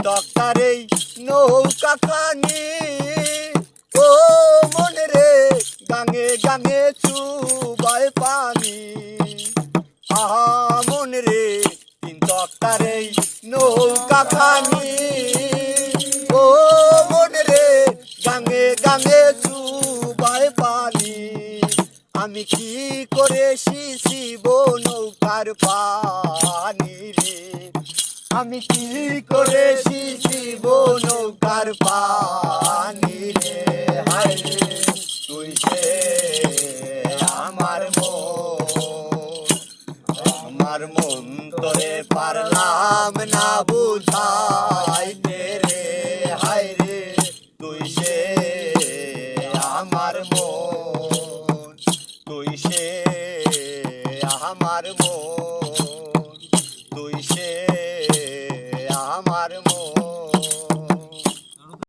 তক্তার এই নৌকা খানি ও মনে রে গাঙে গাঙে চুবায় পানি আহা মনে রে তিন তক্তার এই নৌকা খানি ও মনে রে গাঙে গাঙে চুবায় পানি আমি কি করে শিশিব নৌকার পানি রে আমি কি করে শিশিব নৌকার পানি রে হায় রে তুই সে আমার মন তোরে পারলাম না বুঝাইতে রে হায় রে তুই সে আমার মন তুই সে আমার মন তুই সে আমার মন।